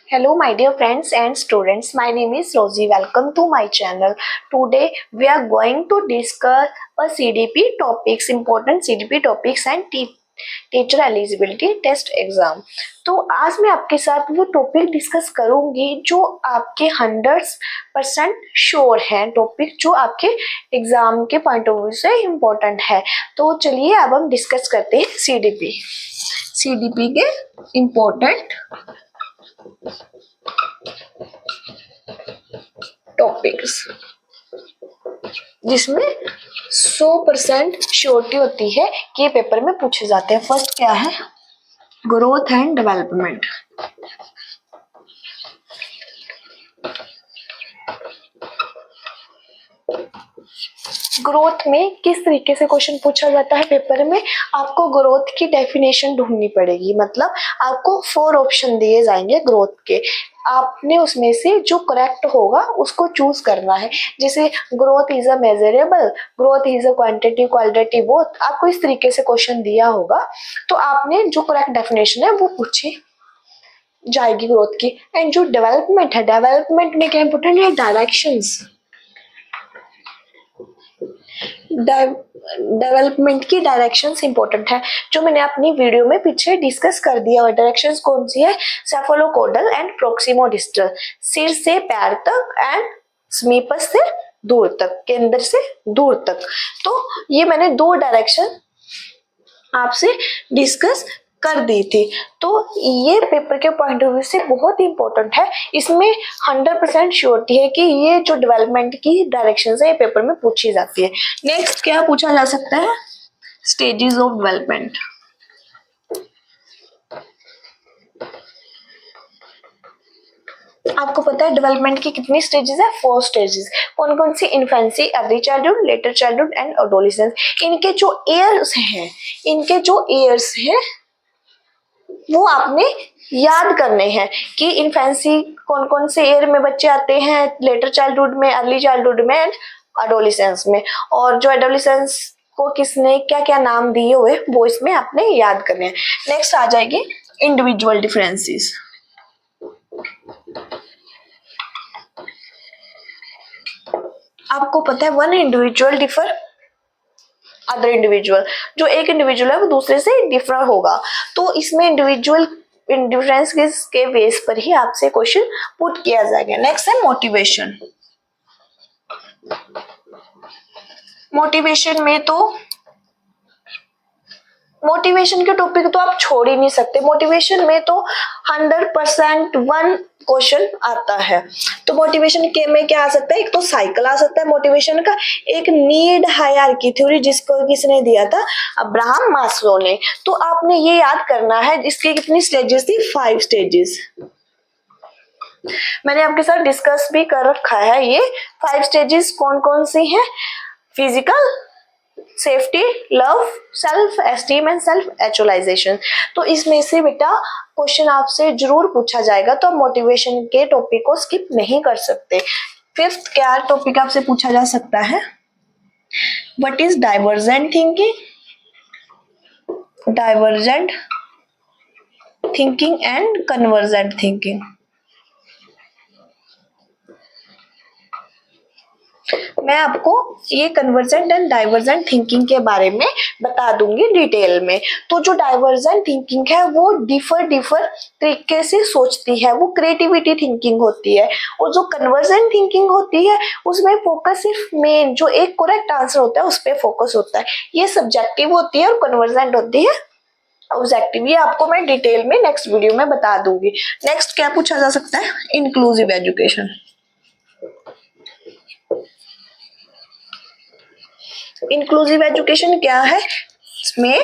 Hello my dear friends and students, my name is Rosie. Welcome to my channel. Today we are going to discuss a CDP topics, important CDP topics and teacher eligibility test exam. तो आज मैं आपके साथ वो topic discuss करूंगी जो आपके 100% sure है, टॉपिक जो आपके एग्जाम के पॉइंट ऑफ व्यू से इम्पोर्टेंट है। तो चलिए अब हम डिस्कस करते हैं सीडीपी के इम्पोर्टेंट टॉपिक्स जिसमें 100% श्योरिटी होती है कि ये पेपर में पूछे जाते हैं। फर्स्ट क्या है? Growth and development. ग्रोथ में किस तरीके से क्वेश्चन पूछा जाता है पेपर में? आपको ग्रोथ की डेफिनेशन ढूंढनी पड़ेगी, मतलब आपको 4 ऑप्शन दिए जाएंगे ग्रोथ के, आपने उसमें से जो करेक्ट होगा उसको चूज करना है। जैसे growth is a measurable, growth is a quantity, quality, both. आपको इस तरीके से क्वेश्चन दिया होगा तो आपने जो करेक्ट डेफिनेशन है वो पूछी जाएगी ग्रोथ की। एंड जो डेवलपमेंट है, डेवलपमेंट में क्या इंपोर्टेंट है? डायरेक्शंस। डेवलपमेंट की डायरेक्शंस इंपॉर्टेंट है, जो मैंने अपनी वीडियो में पीछे डिस्कस कर दिया है। डायरेक्शंस कौन सी है? सेफलोकोडल एंड प्रोक्सिमोडिस्टल, सिर से पैर तक एंड समीपस्थ से दूर तक, केंद्र से दूर तक। तो ये मैंने 2 डायरेक्शन आपसे डिस्कस कर दी थी। तो ये पेपर के पॉइंट ऑफ व्यू से बहुत इंपॉर्टेंट है। इसमें 100% श्योरिटी है कि ये जो डेवलपमेंट की डायरेक्शन है ये पेपर में पूछी जाती है। नेक्स्ट क्या पूछा जा सकता है? Stages of development. आपको पता है डेवलपमेंट की कितनी स्टेजेस है? 4 स्टेजेस। कौन कौन सी? Infancy, early childhood, later childhood and adolescence. इनके जो ईयर्स हैं वो आपने याद करने हैं कि इन्फेंसी कौन कौन से ईयर में बच्चे आते हैं, लेटर चाइल्डहुड में, अर्ली चाइल्डहुड में एंड एडोलेसेंस में। और जो एडोलेसेंस को किसने क्या क्या नाम दिए हुए वो इसमें आपने याद करने हैं। नेक्स्ट आ जाएगी इंडिविजुअल डिफरेंसेस। आपको पता है one individual differ other individual, जो एक इंडिविजुअल है वो दूसरे से डिफर होगा। तो इसमें इंडिविजुअल डिफरेंस के बेस पर ही आपसे क्वेश्चन पुट किया जाएगा। नेक्स्ट है मोटिवेशन। मोटिवेशन के टॉपिक तो आप छोड़ ही नहीं सकते। मोटिवेशन में तो 100% 1 क्वेश्चन आता है। तो मोटिवेशन के में क्या आ सकता है? एक तो साइकिल आ सकता है मोटिवेशन का, एक नीड हायरार्की थ्योरी जिसको किसने दिया था? अब्राहम मास्लो ने। तो आपने ये याद करना है। इसकी कितनी स्टेजेस थी? 5 स्टेजेस। मैंने आपके साथ डिस्कस भी कर रखा है। ये 5 स्टेजेस कौन कौन सी हैं? Physical, safety, love, self esteem and self actualisation. तो इसमें से बेटा क्वेश्चन आपसे जरूर पूछा जाएगा, तो मोटिवेशन के टॉपिक को स्किप नहीं कर सकते। 5th क्या टॉपिक आपसे पूछा जा सकता है? What is divergent thinking and convergent thinking. मैं आपको ये कन्वर्जेंट एंड डाइवर्जेंट थिंकिंग के बारे में बता दूंगी डिटेल में। तो जो डाइवर्जेंट थिंकिंग है वो डिफर तरीके से सोचती है, वो क्रिएटिविटी थिंकिंग होती है। और जो कन्वर्जेंट थिंकिंग होती है उसमें फोकस सिर्फ मेन जो एक करेक्ट आंसर होता है उस पर फोकस होता है। ये सब्जेक्टिव होती है और कन्वर्जेंट होती है ऑब्जेक्टिव। ये आपको मैं डिटेल में नेक्स्ट वीडियो में बता दूंगी। नेक्स्ट क्या पूछा जा सकता है? Inclusive education. इंक्लूसिव एजुकेशन क्या है? इसमें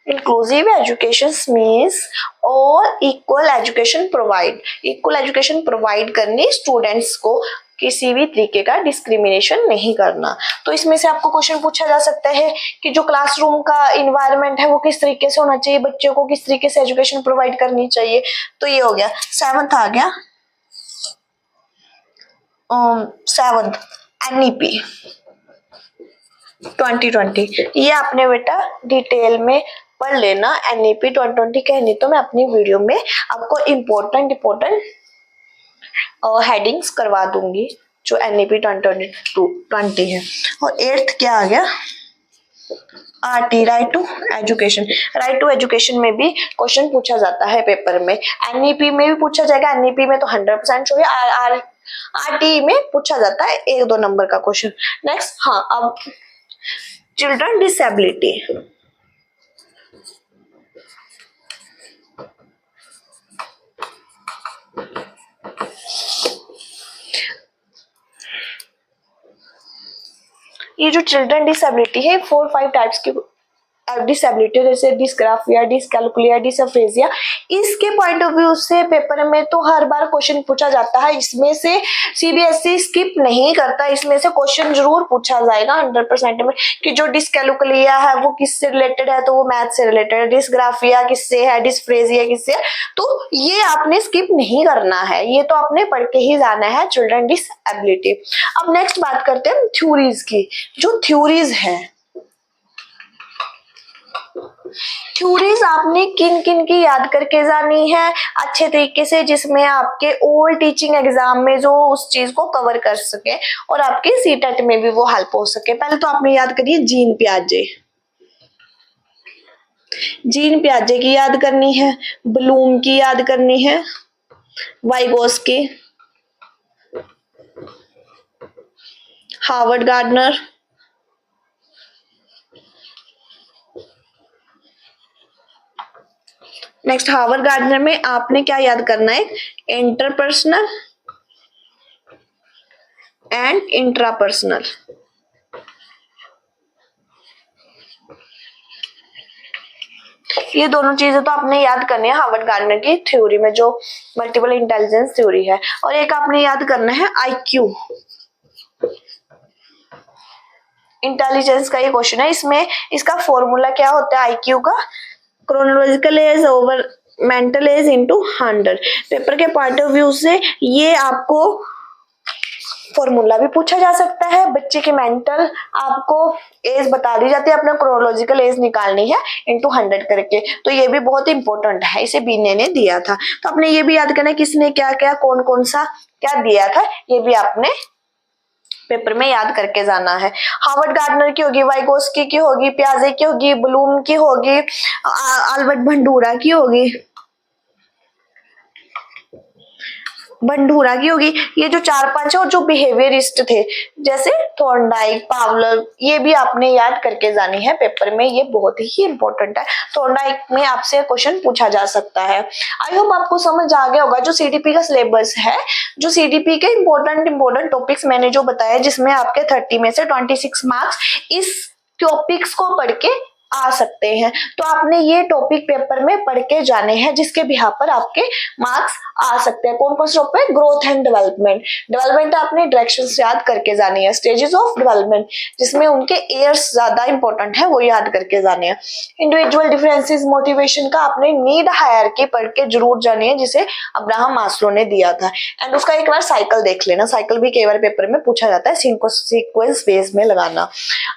inclusive education means all equal education provide करनी, स्टूडेंट्स को किसी भी तरीके का डिस्क्रिमिनेशन नहीं करना। तो इसमें से आपको क्वेश्चन पूछा जा सकता है कि जो क्लासरूम का इन्वायरमेंट है वो किस तरीके से होना चाहिए, बच्चों को किस तरीके से एजुकेशन प्रोवाइड करनी चाहिए। तो ये हो गया। 7th आ गया 7th NEP 2020। ये आपने बेटा डिटेल में पढ़ लेना। NEP 2020 कहनी तो मैं अपनी वीडियो में आपको इम्पोर्टेंट हेडिंग्स करवा दूंगी जो NEP 2020 है। और 8th क्या आ गया, RT, right to education. Right to education में भी क्वेश्चन पूछा जाता है पेपर में, NEP में भी पूछा जाएगा, NEP में तो 100% श्योर है, RT में पूछा जाता है 1-2 नंबर का क्वेश्चन। नेक्स्ट, हाँ, अब चिल्ड्रन डिसेबिलिटी। ये जो चिल्ड्रन डिसेबिलिटी है 4-5 टाइप्स की डिसेबिलिटी, जैसे डिस्ग्राफिया, डिसकैलकुलिया, डिसअफेजिया, इसके पॉइंट ऑफ व्यू से पेपर में तो हर बार क्वेश्चन पूछा जाता है। इसमें से CBSE स्किप नहीं करता, इसमें से क्वेश्चन जरूर पूछा जाएगा 100% में कि जो डिसकैलकुलिया है वो किससे रिलेटेड है, तो वो मैथ से रिलेटेड है, डिस्ग्राफिया किससे है, डिस्फ्रेजिया किससे है, तो ये आपने स्किप नहीं करना है, ये तो आपने पढ़ के ही जाना है चिल्ड्रन डिसेबिलिटी। अब नेक्स्ट बात करते हैं थ्योरीज की। जो थ्योरीज है, थ्योरीज आपने किन किन की याद करके जानी है अच्छे तरीके से, जिसमें आपके ओल्ड टीचिंग एग्जाम में जो उस चीज को कवर कर सके और आपके CTET में भी वो हेल्प हो सके। पहले तो आपने याद करिए जीन पियाजे, जीन पियाजे की याद करनी है, ब्लूम की याद करनी है, Vygotsky, Howard gardener, next Harvard gardener में आपने क्या याद करना है, इंटरपर्सनल एंड इंट्रापर्सनल। ये दोनों चीजें तो आपने याद करनी है हार्वर्ड गार्डनर की थ्योरी में, जो मल्टीपल इंटेलिजेंस थ्योरी है। और एक आपने याद करना है IQ, इंटेलिजेंस का ये क्वेश्चन है, इसमें इसका फॉर्मूला क्या होता है IQ का, chronological age over mental as into 100। Paper के पॉइंट ऑफ व्यू से ये आपको फॉर्मूला भी पूछा जा सकता है, बच्चे की मेंटल आपको एज बता दी जाती है, अपना क्रोनोलॉजिकल एज निकालनी है इनटू 100 करके, तो ये भी बहुत इंपॉर्टेंट है, इसे बीने ने दिया था। तो आपने ये भी याद करना है किसने क्या क्या कौन कौन सा क्या दिया था, ये भी आपने पेपर में याद करके जाना है। हार्वर्ड गार्डनर की होगी, वाइगोस्की की होगी, पियाजे की होगी, ब्लूम की होगी, अल्बर्ट भंडूरा की होगी, भंडूरा की होगी। ये जो 4-5 है, और जो बिहेवियरिस्ट थे जैसे थॉर्नडाइक, पावलर, ये भी आपने याद करके जानी है पेपर में, ये बहुत ही इंपॉर्टेंट है। थॉर्नडाइक में आपसे क्वेश्चन पूछा जा सकता है। आई होप आपको समझ आ गया होगा जो CDP का सिलेबस है, जो CDP के इंपॉर्टेंट टॉपिक्स मैंने जो बताया, जिसमें आपके 30 में से 26 मार्क्स इस टॉपिक्स को पढ़ के आ सकते हैं। तो आपने ये टॉपिक पेपर में पढ़ के जाने हैं, जिसके बिहाफ पर आपके मार्क्स आ सकते हैं। कौन कौन से topic, growth and development, development आपने डायरेक्शंस याद करके जानी है, स्टेजेस ऑफ डेवलपमेंट जिसमें उनके एयर्स ज्यादा इंपॉर्टेंट है वो याद करके जाने हैं, इंडिविजुअल डिफरेंसेस, मोटिवेशन का आपने नीड हायरार्की पढ़ के जरूर जानी है, जिसे अब्राहम मास्लो ने दिया था। एंड उसका एक बार साइकिल देख लेना, साइकिल भी कई बार पेपर में पूछा जाता है, सीक्वेंस बेस में लगाना।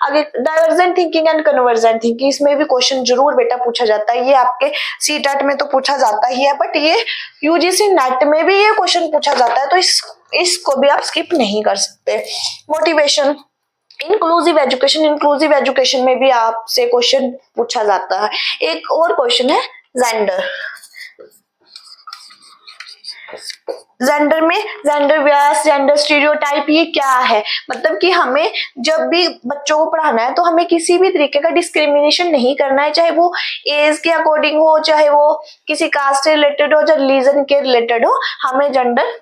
आगे divergent thinking and convergent thinking, इसमें भी क्वेश्चन जरूर बेटा पूछा जाता है, ये आपके CTET में तो पूछा जाता ही है, बट ये UGC नेट में भी ये क्वेश्चन पूछा जाता है, तो इसको भी आप स्किप नहीं कर सकते। मोटिवेशन, इंक्लूसिव एजुकेशन में भी आपसे क्वेश्चन पूछा जाता है। एक और क्वेश्चन है जेंडर में, जेंडर व्यास, जेंडर स्टीरियोटाइप, ये क्या है, मतलब कि हमें जब भी बच्चों को पढ़ाना है तो हमें किसी भी तरीके का डिस्क्रिमिनेशन नहीं करना है, चाहे वो एज के अकॉर्डिंग हो, चाहे वो किसी कास्ट से रिलेटेड हो, चाहे रिलीजन के रिलेटेड हो, हमें जेंडर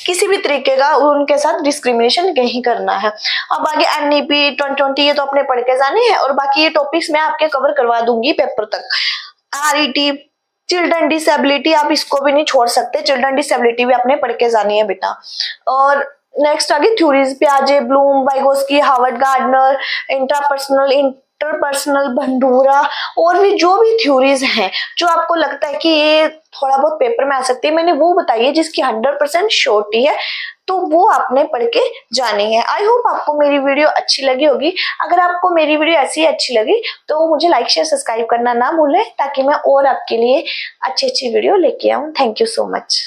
किसी भी तरीके का उनके साथ डिस्क्रिमिनेशन नहीं करना है। अब आगे NEP 2020 ये तो अपने पढ़ के जाने हैं, और बाकी ये टॉपिक्स मैं आपके कवर करवा दूंगी पेपर तक। RET, चिल्ड्रन डिसेबिलिटी, आप इसको भी नहीं छोड़ सकते, चिल्ड्रन डिसेबिलिटी भी आपने पढ़ के जानी है बेटा। और नेक्स्ट आगे थ्योरीज, पियाजे, Bloom, Vygotsky, Howard Gardner, interpersonal, Bandura, और भी जो भी थ्योरीज हैं जो आपको लगता है कि ये थोड़ा बहुत पेपर में आ सकती है, मैंने वो बताई है जिसकी 100% श्योरिटी है, तो वो आपने पढ़ के जानी है। आई होप आपको मेरी वीडियो अच्छी लगी होगी। अगर आपको मेरी वीडियो ऐसी अच्छी लगी तो मुझे लाइक शेयर सब्सक्राइब करना ना भूलें, ताकि मैं और आपके लिए अच्छी वीडियो लेके आऊं। Thank you so much.